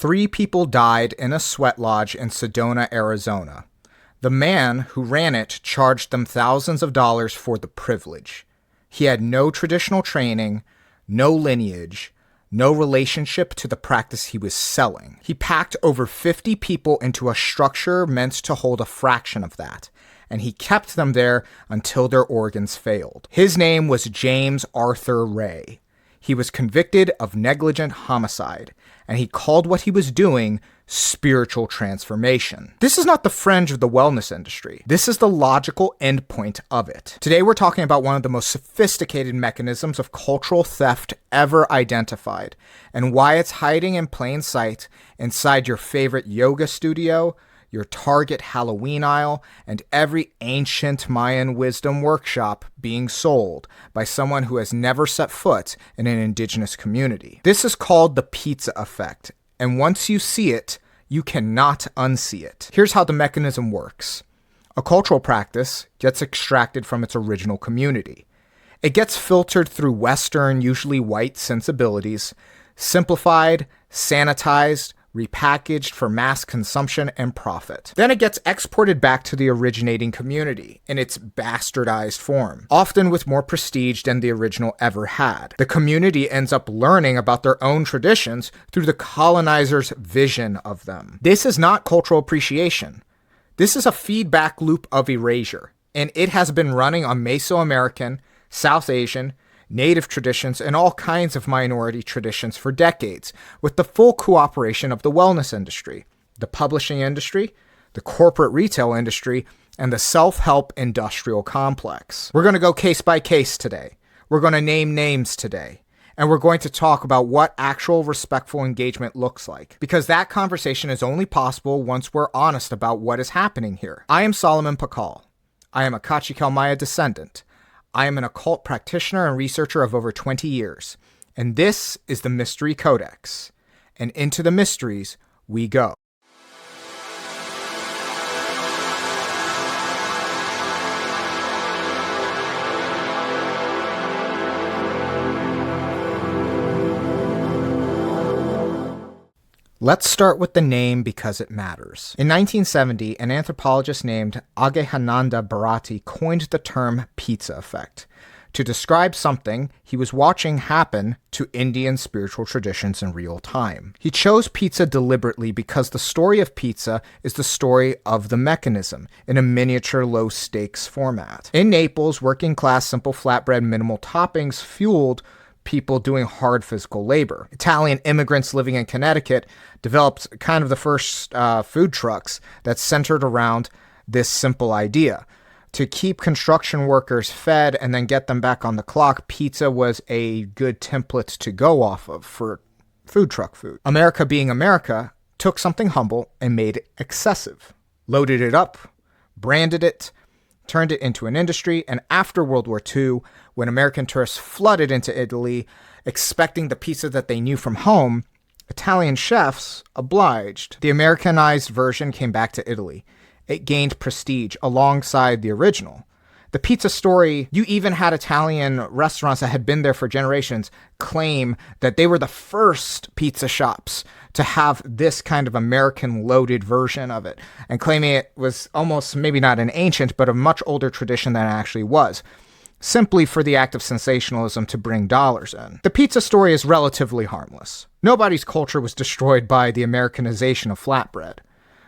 3 people died in a sweat lodge in Sedona, Arizona. The man who ran it charged them thousands of dollars for the privilege. He had no traditional training, no lineage, no relationship to the practice he was selling. He packed over 50 people into a structure meant to hold a fraction of that, and he kept them there until their organs failed. His name was James Arthur Ray. He was convicted of negligent homicide, and he called what he was doing spiritual transformation. This is not the fringe of the wellness industry. This is the logical endpoint of it. Today we're talking about one of the most sophisticated mechanisms of cultural theft ever identified, and why it's hiding in plain sight inside your favorite yoga studio, your Target Halloween aisle, and every ancient Mayan wisdom workshop being sold by someone who has never set foot in an indigenous community. This is called the pizza effect, and once you see it, you cannot unsee it. Here's how the mechanism works. A cultural practice gets extracted from its original community. It gets filtered through Western, usually white sensibilities, simplified, sanitized, repackaged for mass consumption and profit. Then it gets exported back to the originating community in its bastardized form, often with more prestige than the original ever had. The community ends up learning about their own traditions through the colonizer's vision of them. This is not cultural appreciation. This is a feedback loop of erasure, and it has been running on Mesoamerican, South Asian, Native traditions, and all kinds of minority traditions for decades, with the full cooperation of the wellness industry, the publishing industry, the corporate retail industry, and the self-help industrial complex. We're going to go case by case today. We're going to name names today. And we're going to talk about what actual respectful engagement looks like, because that conversation is only possible once we're honest about what is happening here. I am Solomon Pakal. I am a Kachikal Maya descendant. I am an occult practitioner and researcher of over 20 years, and this is the Mystery Codex, and into the mysteries we go. Let's start with the name because it matters. In 1970, an anthropologist named Agehananda Bharati coined the term pizza effect to describe something he was watching happen to Indian spiritual traditions in real time. He chose pizza deliberately because the story of pizza is the story of the mechanism in a miniature low-stakes format. In Naples, working-class simple flatbread minimal toppings fueled people doing hard physical labor. Italian immigrants living in Connecticut developed kind of the first food trucks that centered around this simple idea. To keep construction workers fed and then get them back on the clock, pizza was a good template to go off of for food truck food. America being America took something humble and made it excessive, loaded it up, branded it, turned it into an industry, and after World War II, when American tourists flooded into Italy, expecting the pizza that they knew from home, Italian chefs obliged. The Americanized version came back to Italy. It gained prestige alongside the original. The pizza story, you even had Italian restaurants that had been there for generations claim that they were the first pizza shops to have this kind of American loaded version of it, and claiming it was almost maybe not an ancient, but a much older tradition than it actually was, simply for the act of sensationalism to bring dollars in. The pizza story is relatively harmless. Nobody's culture was destroyed by the Americanization of flatbread.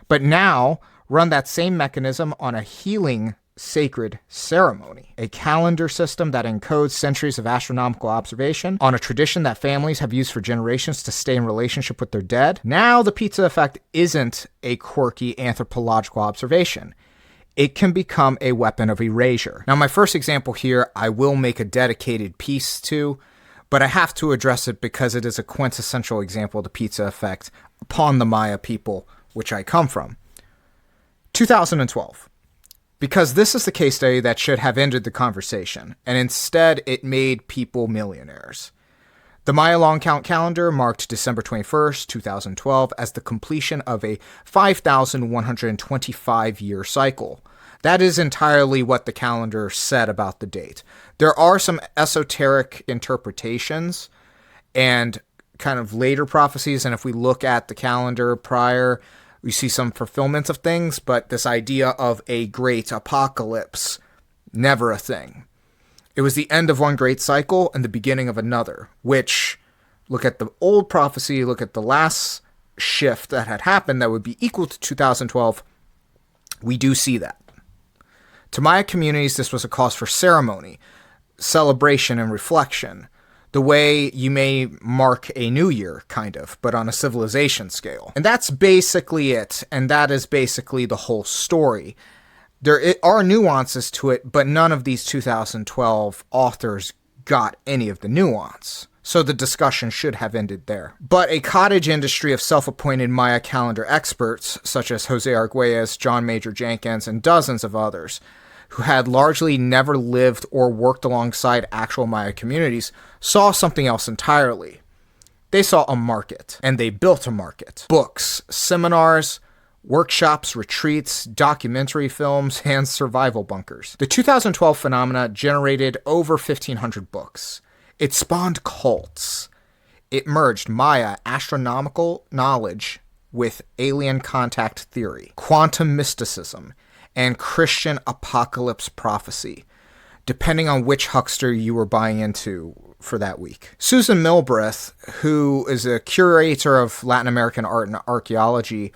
But now, run that same mechanism on a healing sacred ceremony, a calendar system that encodes centuries of astronomical observation on a tradition that families have used for generations to stay in relationship with their dead. Now the pizza effect isn't a quirky anthropological observation. It can become a weapon of erasure. Now, my first example here, I will make a dedicated piece to, but I have to address it because it is a quintessential example of the pizza effect upon the Maya people, which I come from. 2012. Because this is the case study that should have ended the conversation, and instead it made people millionaires. The Maya long count calendar marked December 21st, 2012 as the completion of a 5,125-year cycle. That is entirely what the calendar said about the date. There are some esoteric interpretations and kind of later prophecies, and if we look at the calendar prior, we see some fulfillment of things, but this idea of a great apocalypse, never a thing. It was the end of one great cycle and the beginning of another, which, look at the old prophecy, look at the last shift that had happened that would be equal to 2012, we do see that. To Maya communities, this was a cause for ceremony, celebration, and reflection, the way you may mark a new year, kind of, but on a civilization scale. And that's basically it, and that is basically the whole story. There are nuances to it, but none of these 2012 authors got any of the nuance. So the discussion should have ended there. But a cottage industry of self-appointed Maya calendar experts, such as Jose Arguelles, John Major Jenkins, and dozens of others, who had largely never lived or worked alongside actual Maya communities, saw something else entirely. They saw a market, and they built a market. Books, seminars, workshops, retreats, documentary films, and survival bunkers. The 2012 phenomena generated over 1,500 books. It spawned cults. It merged Maya astronomical knowledge with alien contact theory, quantum mysticism, and Christian apocalypse prophecy, depending on which huckster you were buying into for that week. Susan Milbreth, who is a curator of Latin American art and archaeology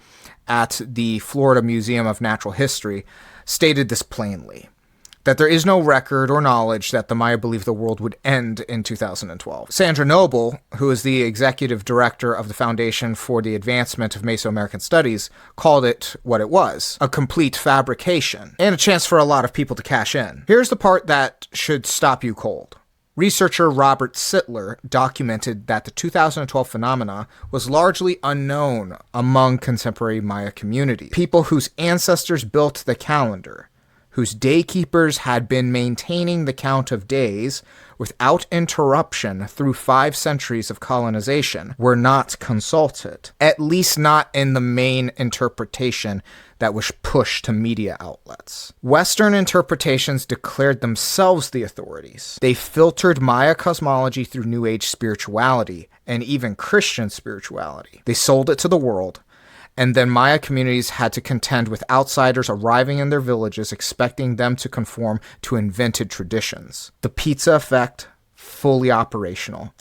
at the Florida Museum of Natural History, stated this plainly, that there is no record or knowledge that the Maya believed the world would end in 2012. Sandra Noble, who is the executive director of the Foundation for the Advancement of Mesoamerican Studies, called it what it was, a complete fabrication, and a chance for a lot of people to cash in. Here's the part that should stop you cold. Researcher Robert Sittler documented that the 2012 phenomena was largely unknown among contemporary Maya community, people whose ancestors built the calendar, whose daykeepers had been maintaining the count of days without interruption through 5 centuries of colonization, were not consulted, at least not in the main interpretation that was pushed to media outlets. Western interpretations declared themselves the authorities. They filtered Maya cosmology through New Age spirituality and even Christian spirituality. They sold it to the world, and then Maya communities had to contend with outsiders arriving in their villages expecting them to conform to invented traditions. The pizza effect, fully operational.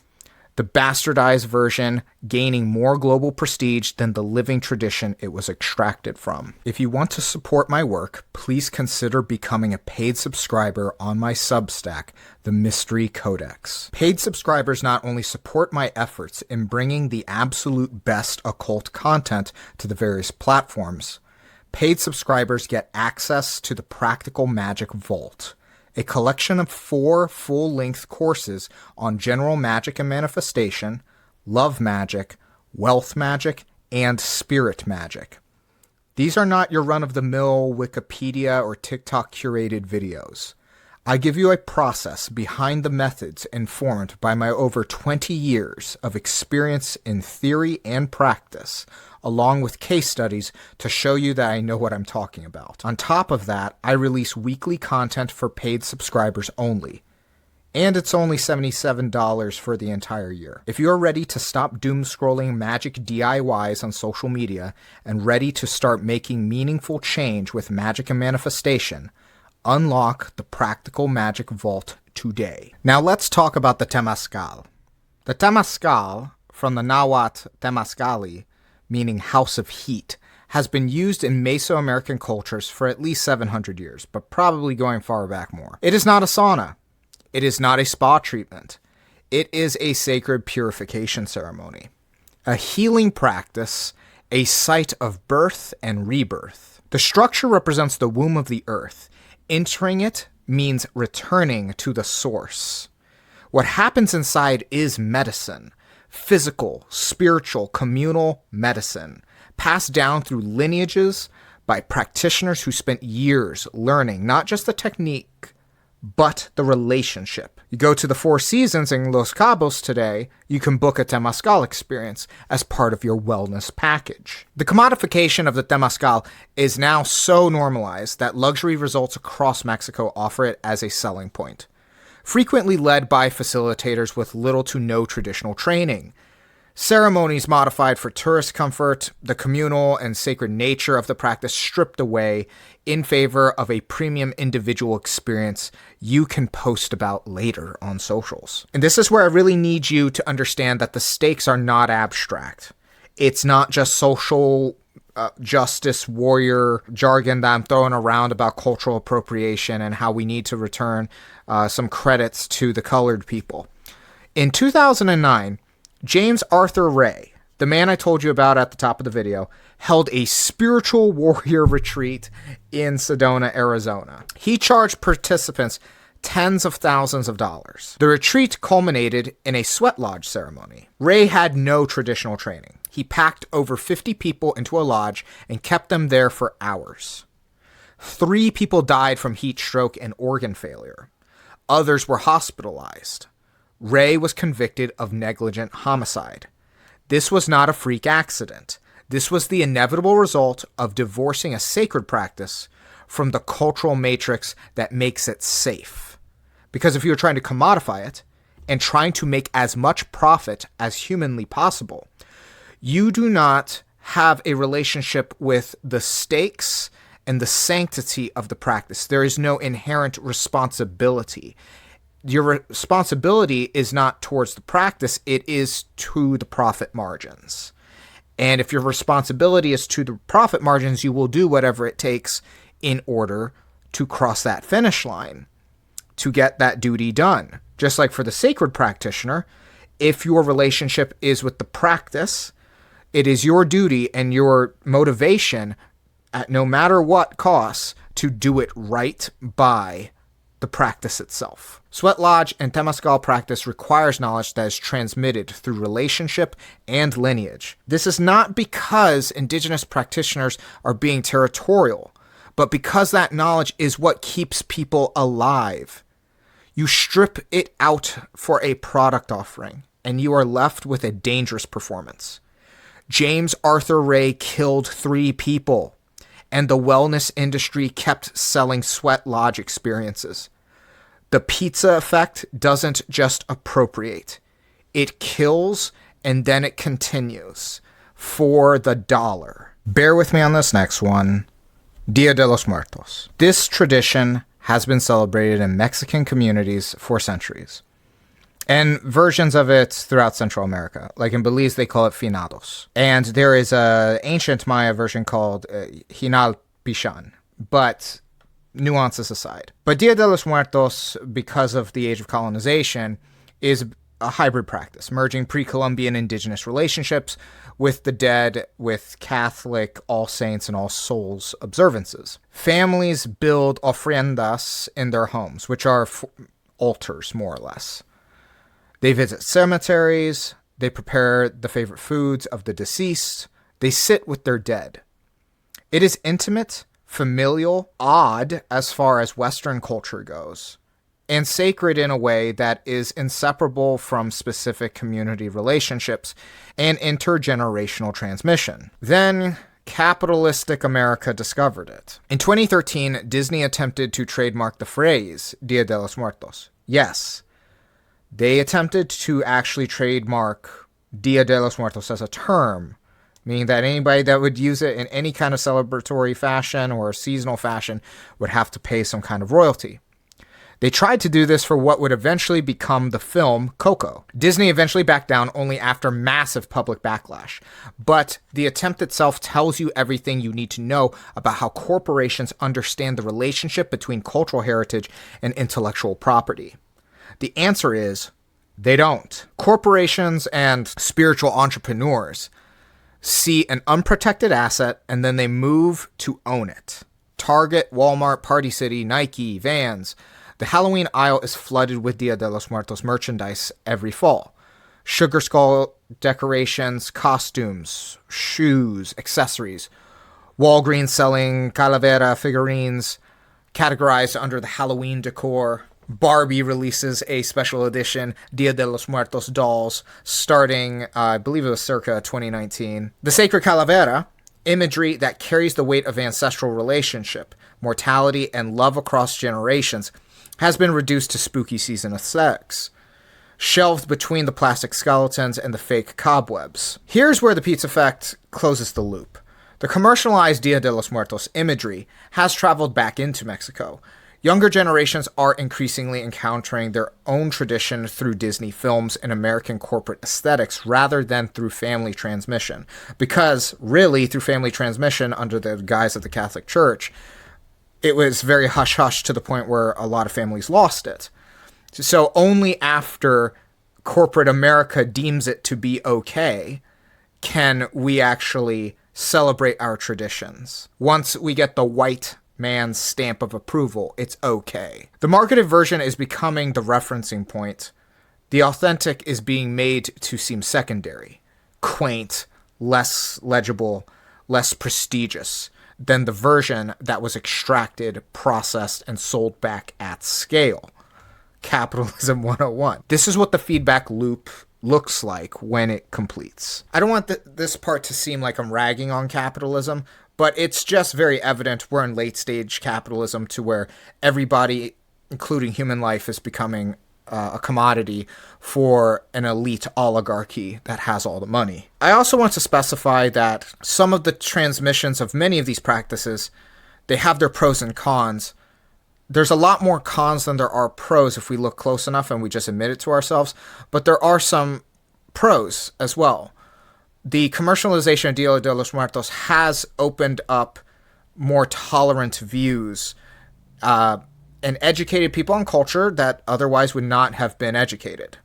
The bastardized version gaining more global prestige than the living tradition it was extracted from. If you want to support my work, please consider becoming a paid subscriber on my Substack, The Mystery Codex. Paid subscribers not only support my efforts in bringing the absolute best occult content to the various platforms, paid subscribers get access to the Practical Magic Vault, a collection of 4 full-length courses on general magic and manifestation, love magic, wealth magic, and spirit magic. These are not your run-of-the-mill Wikipedia or TikTok curated videos. I give you a process behind the methods informed by my over 20 years of experience in theory and practice, along with case studies to show you that I know what I'm talking about. On top of that, I release weekly content for paid subscribers only. And it's only $77 for the entire year. If you're ready to stop doom scrolling magic DIYs on social media and ready to start making meaningful change with magic and manifestation, unlock the Practical Magic Vault today. Now let's talk about the Temazcal. The Temazcal, from the Nahuatl Temazcali, meaning house of heat, has been used in Mesoamerican cultures for at least 700 years, but probably going far back more. It is not a sauna. It is not a spa treatment. It is a sacred purification ceremony, a healing practice, a site of birth and rebirth. The structure represents the womb of the earth. Entering it means returning to the source. What happens inside is medicine. Physical, spiritual, communal medicine, passed down through lineages by practitioners who spent years learning not just the technique, but the relationship. You go to the Four Seasons in Los Cabos today, you can book a Temazcal experience as part of your wellness package. The commodification of the Temazcal is now so normalized that luxury resorts across Mexico offer it as a selling point, frequently led by facilitators with little to no traditional training. Ceremonies modified for tourist comfort, the communal and sacred nature of the practice stripped away in favor of a premium individual experience you can post about later on socials. And this is where I really need you to understand that the stakes are not abstract. It's not just social justice warrior jargon that I'm throwing around about cultural appropriation and how we need to return some credits to the colored people. In 2009, James Arthur Ray, the man I told you about at the top of the video, held a spiritual warrior retreat in Sedona, Arizona. He charged participants tens of thousands of dollars. The retreat culminated in a sweat lodge ceremony. Ray had no traditional training. He packed over 50 people into a lodge and kept them there for hours. 3 people died from heat stroke and organ failure. Others were hospitalized. Ray was convicted of negligent homicide. This was not a freak accident. This was the inevitable result of divorcing a sacred practice from the cultural matrix that makes it safe. Because if you're trying to commodify it and trying to make as much profit as humanly possible, you do not have a relationship with the stakes and the sanctity of the practice. There is no inherent responsibility. Your responsibility is not towards the practice, it is to the profit margins. And if your responsibility is to the profit margins, you will do whatever it takes in order to cross that finish line, to get that duty done. Just like for the sacred practitioner, if your relationship is with the practice, it is your duty and your motivation, at no matter what cost, to do it right by the practice itself. Sweat lodge and Temazcal practice requires knowledge that is transmitted through relationship and lineage. This is not because indigenous practitioners are being territorial, but because that knowledge is what keeps people alive. You strip it out for a product offering, and you are left with a dangerous performance. James Arthur Ray killed 3 people, and the wellness industry kept selling sweat lodge experiences. The pizza effect doesn't just appropriate. It kills, and then it continues for the dollar. Bear with me on this next one. Dia de los Muertos. This tradition has been celebrated in Mexican communities for centuries, and versions of it throughout Central America. Like in Belize, they call it finados. And there is an ancient Maya version called Hinal Pishan, but nuances aside. But Dia de los Muertos, because of the age of colonization, is a hybrid practice, merging pre-Columbian indigenous relationships with the dead with Catholic All Saints and All Souls observances. Families build ofrendas in their homes, which are altars, more or less. They visit cemeteries, they prepare the favorite foods of the deceased, they sit with their dead. It is intimate, familial, odd as far as Western culture goes, and sacred in a way that is inseparable from specific community relationships and intergenerational transmission. Then, capitalistic America discovered it. In 2013, Disney attempted to trademark the phrase Dia de los Muertos. Yes, they attempted to actually trademark Dia de los Muertos as a term, meaning that anybody that would use it in any kind of celebratory fashion or seasonal fashion would have to pay some kind of royalty. They tried to do this for what would eventually become the film Coco. Disney eventually backed down only after massive public backlash, but the attempt itself tells you everything you need to know about how corporations understand the relationship between cultural heritage and intellectual property. The answer is, they don't. Corporations and spiritual entrepreneurs see an unprotected asset and then they move to own it. Target, Walmart, Party City, Nike, Vans. The Halloween aisle is flooded with Dia de los Muertos merchandise every fall. Sugar skull decorations, costumes, shoes, accessories. Walgreens selling calavera figurines categorized under the Halloween decor. Barbie releases a special edition Dia de los Muertos dolls starting, I believe it was circa 2019. The sacred calavera, imagery that carries the weight of ancestral relationship, mortality, and love across generations, has been reduced to spooky season aesthetics. shelved between the plastic skeletons and the fake cobwebs. Here's where the pizza effect closes the loop. The commercialized Dia de los Muertos imagery has traveled back into Mexico. Younger generations are increasingly encountering their own tradition through Disney films and American corporate aesthetics rather than through family transmission. Because, really, through family transmission under the guise of the Catholic Church, it was very hush-hush to the point where a lot of families lost it. So only after corporate America deems it to be okay can we actually celebrate our traditions. Once we get the white man's stamp of approval, it's okay. The marketed version is becoming the referencing point. The authentic is being made to seem secondary, quaint, less legible, less prestigious than the version that was extracted, processed, and sold back at scale. Capitalism 101. This is what the feedback loop looks like when it completes. I don't want this part to seem like I'm ragging on capitalism, but it's just very evident we're in late stage capitalism to where everybody, including human life, is becoming a commodity for an elite oligarchy that has all the money. I also want to specify that some of the transmissions of many of these practices, they have their pros and cons. There's a lot more cons than there are pros if we look close enough and we just admit it to ourselves, but there are some pros as well. The commercialization of Dia de los Muertos has opened up more tolerant views and educated people on culture that otherwise would not have been educated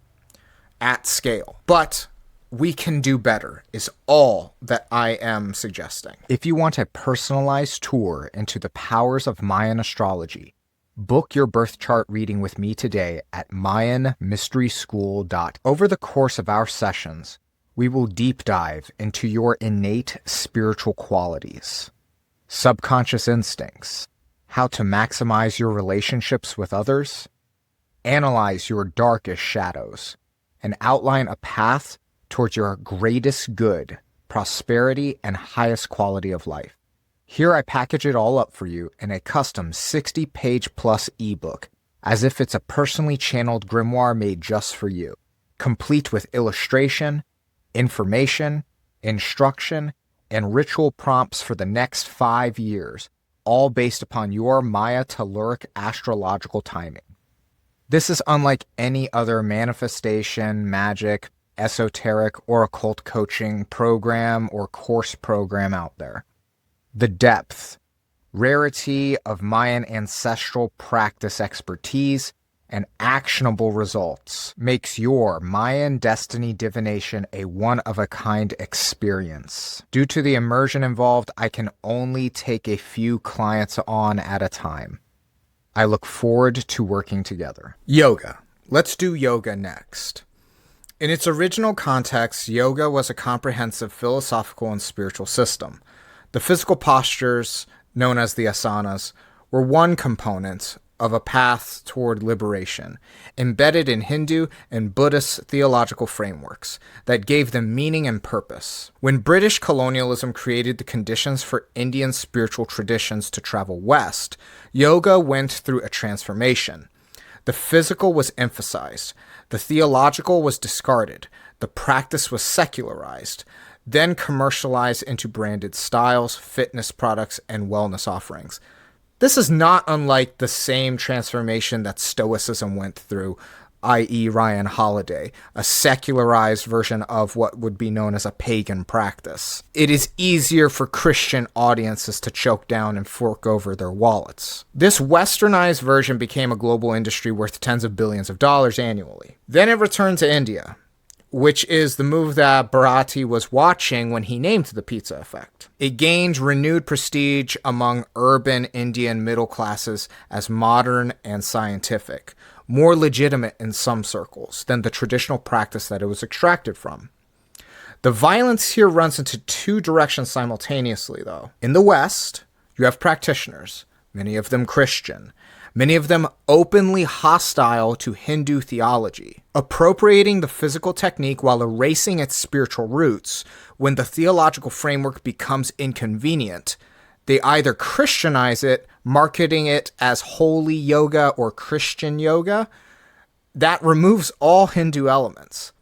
at scale. But we can do better is all that I am suggesting. If you want a personalized tour into the powers of Mayan astrology, book your birth chart reading with me today at MayanMysterySchool. Over the course of our sessions, we will deep dive into your innate spiritual qualities, subconscious instincts, how to maximize your relationships with others, analyze your darkest shadows, and outline a path towards your greatest good, prosperity, and highest quality of life. Here I package it all up for you in a custom 60-page plus ebook, as if it's a personally channeled grimoire made just for you, complete with illustration, information, instruction, and ritual prompts for the next 5 years, all based upon your Maya telluric astrological timing. This is unlike any other manifestation, magic, esoteric, or occult coaching program or course program out there. The depth, rarity of Mayan ancestral practice expertise, and actionable results makes your Mayan destiny divination a one-of-a-kind experience. Due to the immersion involved, I can only take a few clients on at a time. I look forward to working together. Yoga. Let's do yoga next. In its original context, yoga was a comprehensive philosophical and spiritual system. The physical postures, known as the asanas, were one component of a path toward liberation, embedded in Hindu and Buddhist theological frameworks that gave them meaning and purpose. When British colonialism created the conditions for Indian spiritual traditions to travel west, yoga went through a transformation. The physical was emphasized, the theological was discarded, the practice was secularized, then commercialized into branded styles, fitness products, and wellness offerings. This is not unlike the same transformation that Stoicism went through, i.e. Ryan Holiday, a secularized version of what would be known as a pagan practice. It is easier for Christian audiences to choke down and fork over their wallets. This westernized version became a global industry worth tens of billions of dollars annually. Then it returned to India, which is the move that Bharati was watching when he named the pizza effect. It gained renewed prestige among urban Indian middle classes as modern and scientific, more legitimate in some circles than the traditional practice that it was extracted from. The violence here runs into two directions simultaneously, though. In the West, you have practitioners, many of them Christian, many of them openly hostile to Hindu theology, appropriating the physical technique while erasing its spiritual roots. When the theological framework becomes inconvenient, they either Christianize it, marketing it as holy yoga or Christian yoga, that removes all Hindu elements,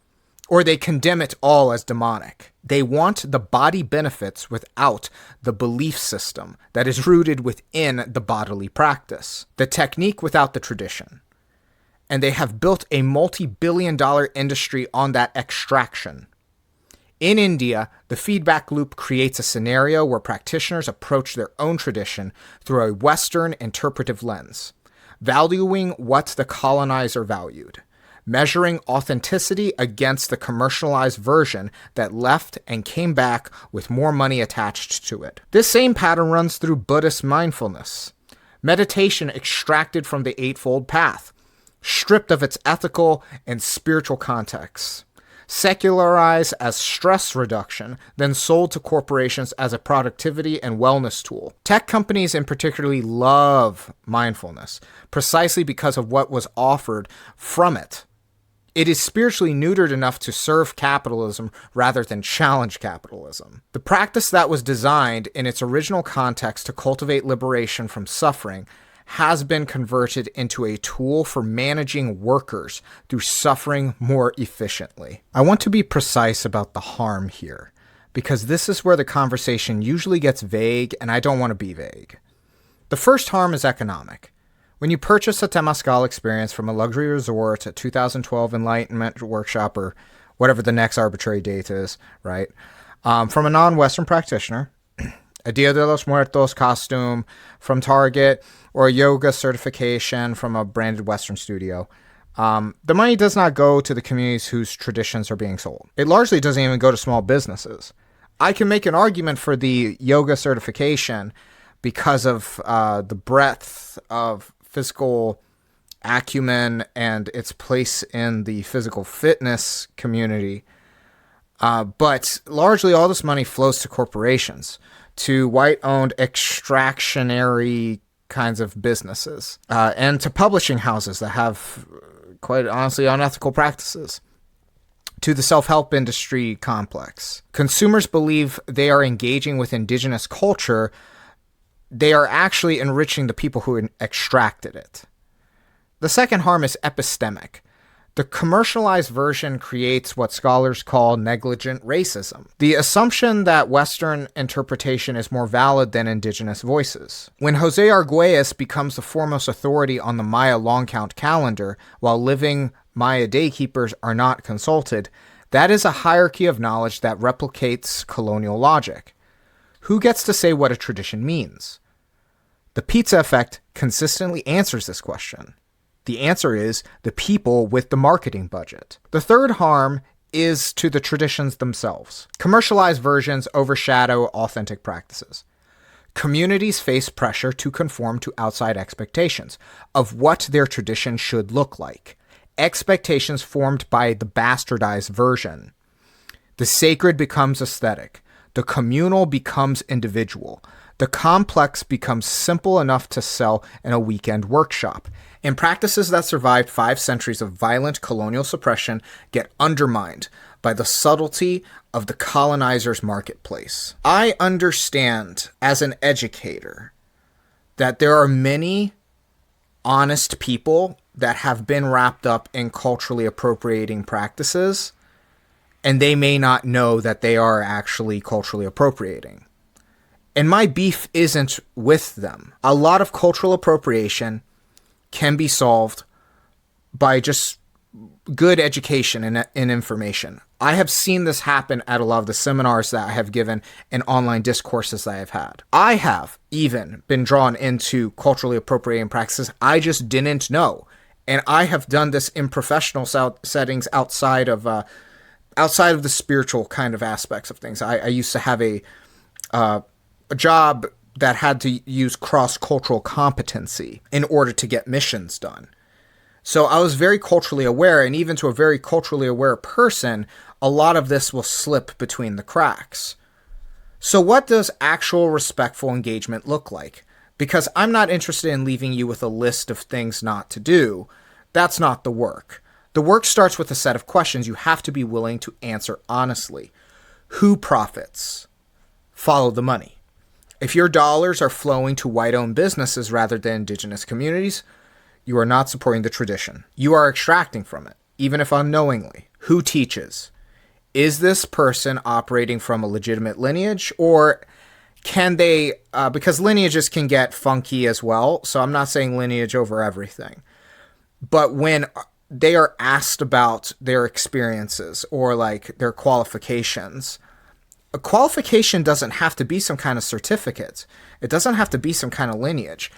or they condemn it all as demonic. They want the body benefits without the belief system that is rooted within the bodily practice, the technique without the tradition. And they have built a multi-billion-dollar industry on that extraction. In India, the feedback loop creates a scenario where practitioners approach their own tradition through a Western interpretive lens, valuing what the colonizer valued, measuring authenticity against the commercialized version that left and came back with more money attached to it. This same pattern runs through Buddhist mindfulness, meditation extracted from the Eightfold Path, stripped of its ethical and spiritual context, secularized as stress reduction, then sold to corporations as a productivity and wellness tool. Tech companies in particular love mindfulness, precisely because of what was offered from it. It is spiritually neutered enough to serve capitalism rather than challenge capitalism. The practice that was designed in its original context to cultivate liberation from suffering has been converted into a tool for managing workers through suffering more efficiently. I want to be precise about the harm here, because this is where the conversation usually gets vague, and I don't want to be vague. The first harm is economic. When you purchase a Temazcal experience from a luxury resort, a 2012 Enlightenment workshop, or whatever the next arbitrary date is, right, from a non-Western practitioner, a Dia de los Muertos costume from Target, or a yoga certification from a branded Western studio, the money does not go to the communities whose traditions are being sold. It largely doesn't even go to small businesses. I can make an argument for the yoga certification because of the breadth of physical acumen and its place in the physical fitness community. But largely all this money flows to corporations, to white-owned extractionary kinds of businesses, and to publishing houses that have, quite honestly, unethical practices, to the self-help industry complex. Consumers believe they are engaging with indigenous culture. They are actually enriching the people who extracted it. The second harm is epistemic. The commercialized version creates what scholars call negligent racism, the assumption that Western interpretation is more valid than indigenous voices. When Jose Argüelles becomes the foremost authority on the Maya long count calendar, while living Maya daykeepers are not consulted, that is a hierarchy of knowledge that replicates colonial logic. Who gets to say what a tradition means? The pizza effect consistently answers this question. The answer is the people with the marketing budget. The third harm is to the traditions themselves. Commercialized versions overshadow authentic practices. Communities face pressure to conform to outside expectations of what their tradition should look like. Expectations formed by the bastardized version. The sacred becomes aesthetic. The communal becomes individual. The complex becomes simple enough to sell in a weekend workshop. And practices that survived 5 centuries of violent colonial suppression get undermined by the subtlety of the colonizer's marketplace. I understand, as an educator, that there are many honest people that have been wrapped up in culturally appropriating practices, and they may not know that they are actually culturally appropriating. And my beef isn't with them. A lot of cultural appropriation can be solved by just good education and information. I have seen this happen at a lot of the seminars that I have given and online discourses that I've had. I have even been drawn into culturally appropriating practices I just didn't know. And I have done this in professional settings outside of the spiritual kind of aspects of things. I used to have a job that had to use cross-cultural competency in order to get missions done. So I was very culturally aware, and even to a very culturally aware person, a lot of this will slip between the cracks. So what does actual respectful engagement look like? Because I'm not interested in leaving you with a list of things not to do. That's not the work. The work starts with a set of questions you have to be willing to answer honestly. Who profits? Follow the money. If your dollars are flowing to white-owned businesses rather than indigenous communities, You are not supporting the tradition. You are extracting from it, even if unknowingly. Who teaches? Is this person operating from a legitimate lineage, or can they, because lineages can get funky as well, so I'm not saying lineage over everything. But when they are asked about their experiences or like their qualifications, a qualification doesn't have to be some kind of certificate. It doesn't have to be some kind of lineage.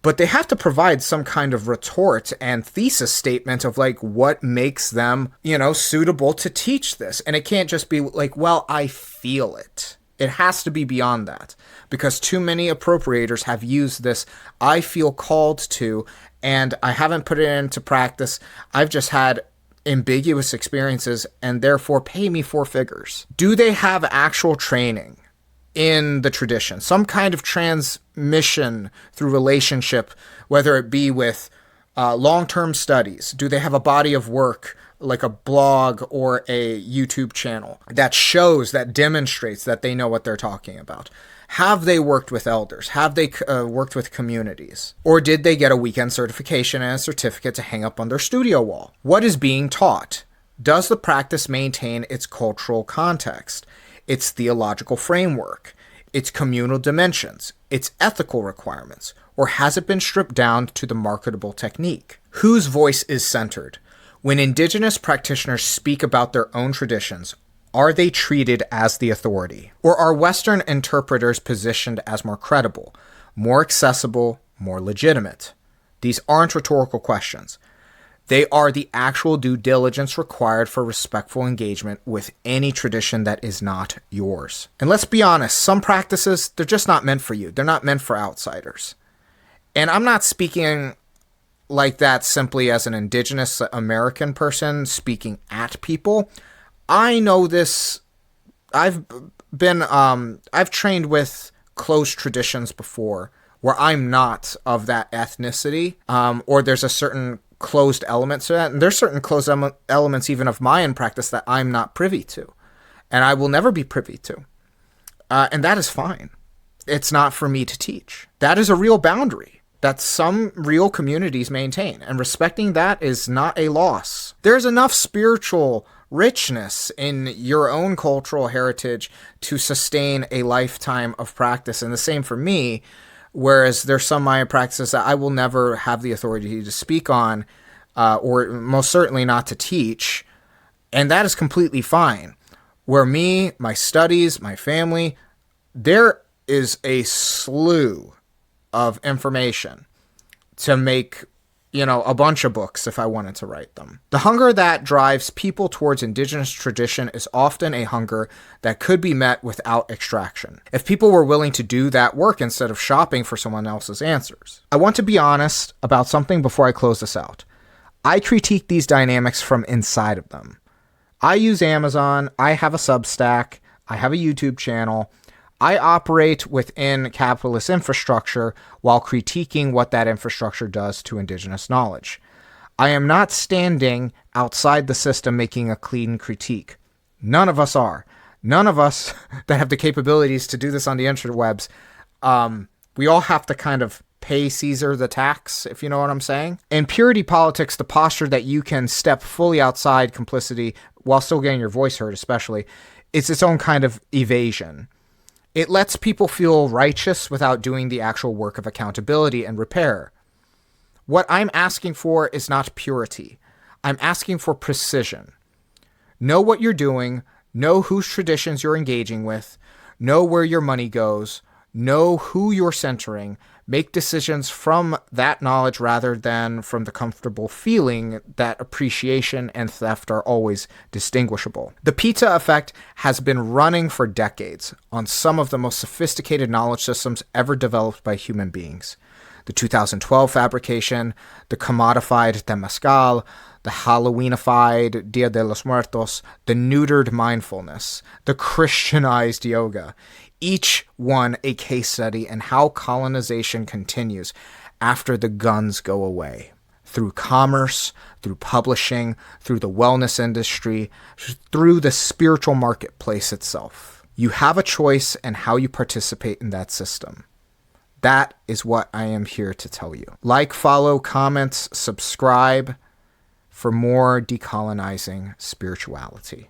But they have to provide some kind of retort and thesis statement of like what makes them, suitable to teach this. And it can't just be like, well, I feel it. It has to be beyond that, because too many appropriators have used this I feel called to, and I haven't put it into practice. I've just had ambiguous experiences and therefore pay me 4 figures. Do they have actual training in the tradition? Some kind of transmission through relationship, whether it be with long-term studies? Do they have a body of work like a blog or a YouTube channel that shows, that demonstrates that they know what they're talking about? Have they worked with elders? Have they worked with communities? Or did they get a weekend certification and a certificate to hang up on their studio wall? What is being taught? Does the practice maintain its cultural context, its theological framework, its communal dimensions, its ethical requirements, or has it been stripped down to the marketable technique? Whose voice is centered? When Indigenous practitioners speak about their own traditions, are they treated as the authority? Or are Western interpreters positioned as more credible, more accessible, more legitimate? These aren't rhetorical questions. They are the actual due diligence required for respectful engagement with any tradition that is not yours. And let's be honest, some practices, they're just not meant for you. They're not meant for outsiders. And I'm not speaking like that simply as an Indigenous American person speaking at people. I know this. I've trained with closed traditions before where I'm not of that ethnicity, or there's a certain closed element to that. And there's certain closed elements even of Mayan practice that I'm not privy to, and I will never be privy to. And that is fine. It's not for me to teach. That is a real boundary that some real communities maintain, and respecting that is not a loss. There's enough spiritual richness in your own cultural heritage to sustain a lifetime of practice, and the same for me, whereas there's some Maya practices that I will never have the authority to speak on, or most certainly not to teach, and that is completely fine. Where me, my studies, my family, there is a slew of information to make, a bunch of books if I wanted to write them. The hunger that drives people towards Indigenous tradition is often a hunger that could be met without extraction, if people were willing to do that work instead of shopping for someone else's answers. I want to be honest about something before I close this out. I critique these dynamics from inside of them. I use Amazon, I have a Substack, I have a YouTube channel. I operate within capitalist infrastructure while critiquing what that infrastructure does to Indigenous knowledge. I am not standing outside the system making a clean critique. None of us are. None of us that have the capabilities to do this on the interwebs, we all have to kind of pay Caesar the tax, if you know what I'm saying. In purity politics, the posture that you can step fully outside complicity while still getting your voice heard, especially, it's its own kind of evasion. It lets people feel righteous without doing the actual work of accountability and repair. What I'm asking for is not purity. I'm asking for precision. Know what you're doing, know whose traditions you're engaging with, know where your money goes, know who you're centering, make decisions from that knowledge rather than from the comfortable feeling that appreciation and theft are always distinguishable. The pizza effect has been running for decades on some of the most sophisticated knowledge systems ever developed by human beings. The 2012 fabrication, the commodified Temazcal, the Halloweenified Dia de los Muertos, the neutered mindfulness, the Christianized yoga, each one a case study in how colonization continues after the guns go away. Through commerce, through publishing, through the wellness industry, through the spiritual marketplace itself. You have a choice in how you participate in that system. That is what I am here to tell you. Like, follow, comments, subscribe for more decolonizing spirituality.